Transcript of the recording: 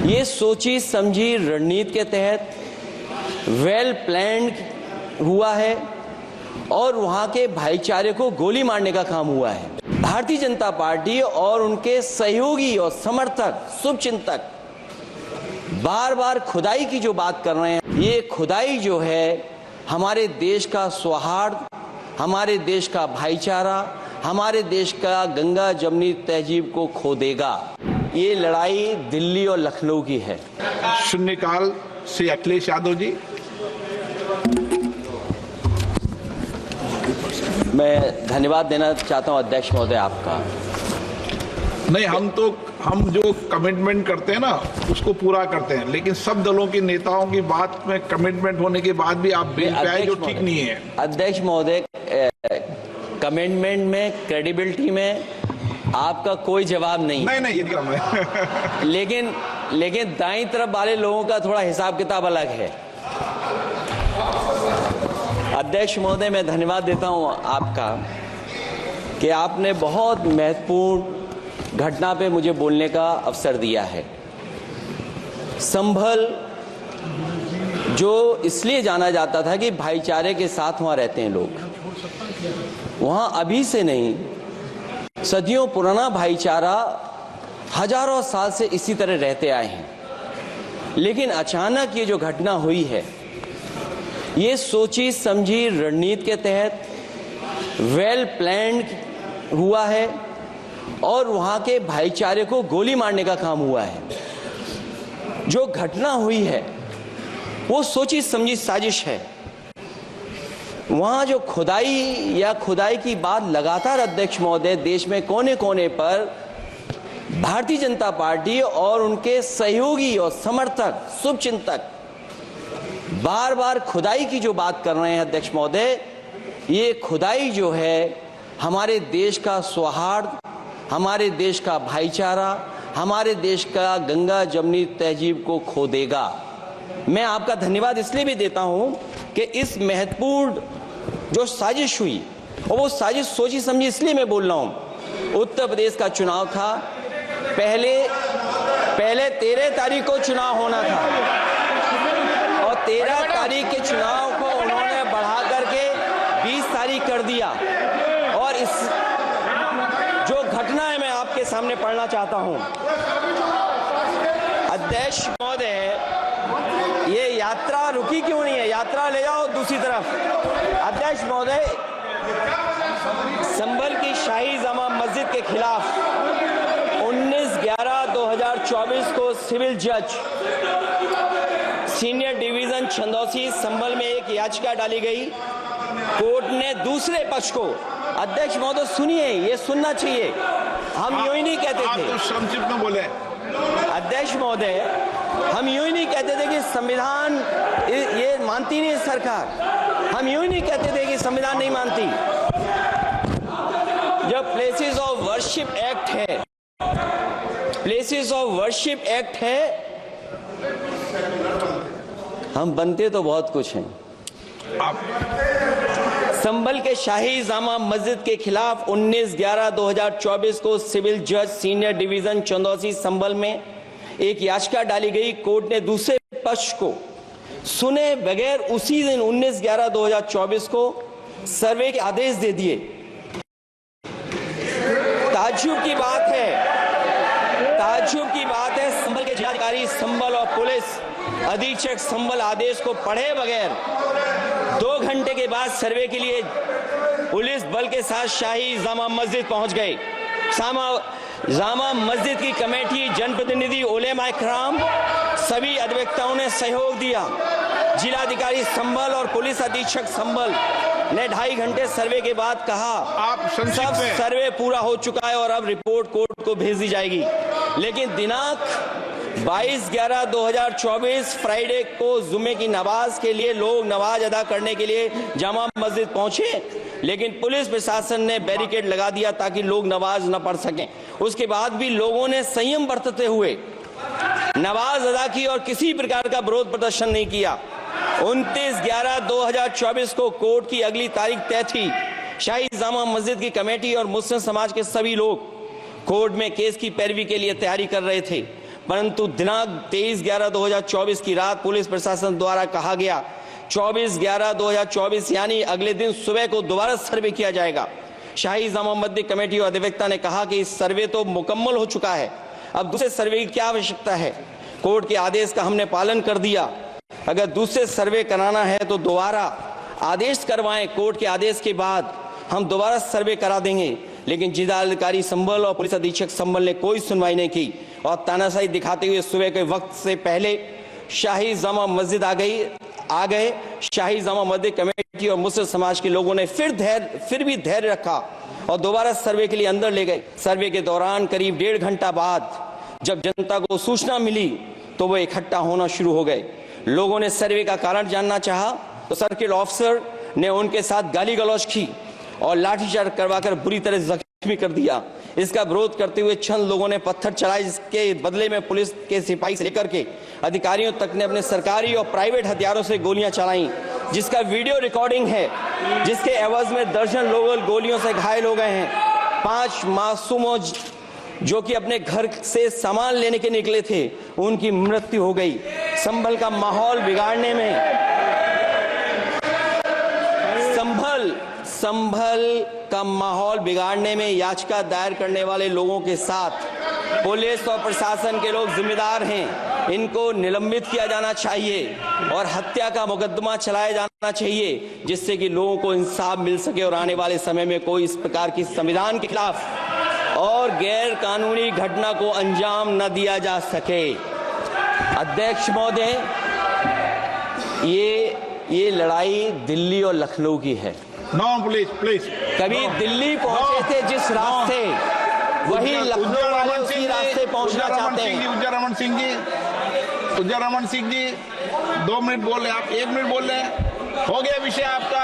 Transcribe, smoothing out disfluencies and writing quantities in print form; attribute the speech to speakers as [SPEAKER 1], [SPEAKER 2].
[SPEAKER 1] ये सोची समझी रणनीति के तहत वेल प्लान्ड हुआ है और वहां के भाईचारे को गोली मारने का काम हुआ है। भारतीय जनता पार्टी और उनके सहयोगी और समर्थक शुभचिंतक बार बार खुदाई की जो बात कर रहे हैं, ये खुदाई जो है हमारे देश का सौहार्द, हमारे देश का भाईचारा, हमारे देश का गंगा जमनी तहजीब को खो देगा। ये लड़ाई दिल्ली और लखनऊ की है।
[SPEAKER 2] शून्यकाल से अखिलेश यादव जी।
[SPEAKER 1] मैं धन्यवाद देना चाहता हूं अध्यक्ष महोदय आपका।
[SPEAKER 2] नहीं, हम जो कमिटमेंट करते हैं ना उसको पूरा करते हैं, लेकिन सब दलों के नेताओं की बात में कमिटमेंट होने के बाद भी आप बेंच पे आए जो ठीक नहीं है।
[SPEAKER 1] अध्यक्ष महोदय, कमिटमेंट में, क्रेडिबिलिटी में आपका कोई जवाब नहीं।
[SPEAKER 2] नहीं ये कम है।
[SPEAKER 1] लेकिन दाईं तरफ वाले लोगों का थोड़ा हिसाब किताब अलग है। अध्यक्ष महोदय, मैं धन्यवाद देता हूं आपका कि आपने बहुत महत्वपूर्ण घटना पे मुझे बोलने का अवसर दिया है। संभल जो इसलिए जाना जाता था कि भाईचारे के साथ वहां रहते हैं लोग, वहां अभी से नहीं, सदियों पुराना भाईचारा हजारों साल से इसी तरह रहते आए हैं। लेकिन अचानक ये जो घटना हुई है, ये सोची समझी रणनीति के तहत वेल प्लान्ड हुआ है और वहां के भाईचारे को गोली मारने का काम हुआ है। जो घटना हुई है वो सोची समझी साजिश है। वहां जो खुदाई की बात लगातार अध्यक्ष महोदय देश में कोने कोने पर भारतीय जनता पार्टी और उनके सहयोगी और समर्थक शुभचिंतक बार बार खुदाई की जो बात कर रहे हैं अध्यक्ष महोदय, ये खुदाई जो है हमारे देश का सौहार्द, हमारे देश का भाईचारा, हमारे देश का गंगा जमनी तहजीब को खो देगा। मैं आपका धन्यवाद इसलिए भी देता हूं कि इस महत्वपूर्ण जो साजिश हुई, और वो साजिश सोची समझी इसलिए मैं बोल रहा हूं। उत्तर प्रदेश का चुनाव था, पहले 13 तारीख को चुनाव होना था और 13 तारीख के चुनाव को उन्होंने बढ़ा करके 20 तारीख कर दिया। और इस जो घटना है मैं आपके सामने पढ़ना चाहता हूं। अध्यक्ष महोदय, ये यात्रा रुकी क्यों नहीं है? यात्रा ले जाओ दूसरी तरफ। अध्यक्ष महोदय, संभल की शाही जामा मस्जिद के खिलाफ 19/11/2024 को सिविल जज सीनियर डिवीजन छंदौसी संभल में एक याचिका डाली गई। कोर्ट ने दूसरे पक्ष को, अध्यक्ष महोदय सुनिए, ये सुनना चाहिए, हम यूं ही नहीं कहते थे।
[SPEAKER 2] आप तो संक्षिप्त में बोले।
[SPEAKER 1] अध्यक्ष महोदय, हम यूं ही नहीं कहते थे कि संविधान ये मानती नहीं सरकार। हम यूं ही नहीं कहते थे कि संविधान नहीं मानती। जब प्लेसेस ऑफ वर्शिप एक्ट है, प्लेसेस ऑफ वर्शिप एक्ट है, हम बनते तो बहुत कुछ हैं। संभल के शाही जामा मस्जिद के खिलाफ 19/11/2024 को सिविल जज सीनियर डिवीजन चंदौसी संभल में एक याचिका डाली गई। कोर्ट ने दूसरे पक्ष को सुने बगैर उसी दिन 19/11/2024 को सर्वे के आदेश दे दिए। ताज्जुब की बात है, संभल के जिलाधिकारी संभल और पुलिस अधीक्षक संभल आदेश को पढ़े बगैर 2 घंटे के बाद सर्वे के लिए पुलिस बल के साथ शाही जामा मस्जिद पहुंच गए। जामा मस्जिद की कमेटी, जनप्रतिनिधि, उलेमा इकराम, सभी अधिवक्ताओं ने सहयोग दिया। जिलाधिकारी संभल और पुलिस अधीक्षक संभल ने 2.5 घंटे सर्वे के बाद कहा,
[SPEAKER 2] आप
[SPEAKER 1] सब सर्वे पूरा हो चुका है और अब रिपोर्ट कोर्ट को भेज दी जाएगी। लेकिन दिनांक 22/11/2024 फ्राइडे को जुमे की नमाज के लिए लोग नमाज अदा करने के लिए जामा मस्जिद पहुंचे, लेकिन पुलिस प्रशासन ने बैरिकेड लगा दिया ताकि लोग नमाज न पढ़ सकें। उसके बाद भी लोगों ने संयम बरतते हुए नमाज अदा की और किसी प्रकार का विरोध प्रदर्शन नहीं किया। 29/11/2024 को कोर्ट की अगली तारीख तय थी। शाही जामा मस्जिद की कमेटी और मुस्लिम समाज के सभी लोग कोर्ट में केस की पैरवी के लिए तैयारी कर रहे थे। परंतु दिनांक 23/11/2024 की रात पुलिस प्रशासन द्वारा कहा गया 24/11/2024 यानी अगले दिन सुबह को दोबारा सर्वे किया जाएगा। शाही जामा मस्जिद कमेटी और अधिवक्ता ने कहा कि इस सर्वे तो मुकम्मल हो चुका है, अब दूसरे सर्वे की क्या आवश्यकता है। कोर्ट के आदेश का हमने पालन कर दिया, अगर दूसरे सर्वे कराना है तो दोबारा आदेश करवाएं, कोर्ट के आदेश के बाद हम दोबारा सर्वे करा देंगे। लेकिन जिलाधिकारी संभल और पुलिस अधीक्षक संभल ने कोई सुनवाई नहीं की और तानाशाही दिखाते हुए सुबह के वक्त से पहले शाही जामा मस्जिद आ गए। शाही जामा मस्जिद कमेटी और मुस्लिम समाज के लोगों ने फिर भी धैर्य रखा और दोबारा सर्वे के लिए अंदर ले गए। सर्वे के दौरान करीब 1.5 घंटा बाद जब जनता को सूचना मिली तो वो इकट्ठा होना शुरू हो गए। लोगों ने सर्वे का कारण जानना चाहा तो सर्किल ऑफिसर ने उनके साथ गाली गलौज की और लाठीचार्ज करवाकर बुरी तरह जख्मी कर दिया। इसका विरोध करते हुए चंद लोगों ने पत्थर चलाए, जिसके बदले में पुलिस के सिपाही से लेकर के अधिकारियों तक ने अपने सरकारी और प्राइवेट हथियारों से गोलियां चलाईं, जिसका वीडियो रिकॉर्डिंग है, जिसके एवज में दर्जन लोग गोलियों से घायल हो गए हैं। 5 मासूमों जो कि अपने घर से सामान लेने के निकले थे, उनकी मृत्यु हो गई। संभल का माहौल बिगाड़ने में संभल का माहौल बिगाड़ने में याचिका दायर करने वाले लोगों के साथ पुलिस और प्रशासन के लोग जिम्मेदार हैं। इनको निलंबित किया जाना चाहिए और हत्या का मुकदमा चलाया जाना चाहिए, जिससे कि लोगों को इंसाफ मिल सके और आने वाले समय में कोई इस प्रकार की संविधान के खिलाफ और गैर कानूनी घटना को अंजाम न दिया जा सके। अध्यक्ष महोदय, ये लड़ाई दिल्ली और लखनऊ की है।
[SPEAKER 2] नो प्लीज
[SPEAKER 1] कभी दिल्ली पहुंचे थे जिस रास्ते, वही लखनऊ वाले उसी रास्ते पहुंचना चाहते हैं।
[SPEAKER 2] उज्जर रमन सिंह जी 2 मिनट बोल रहे, आप 1 मिनट बोल रहे हैं, हो गया विषय आपका।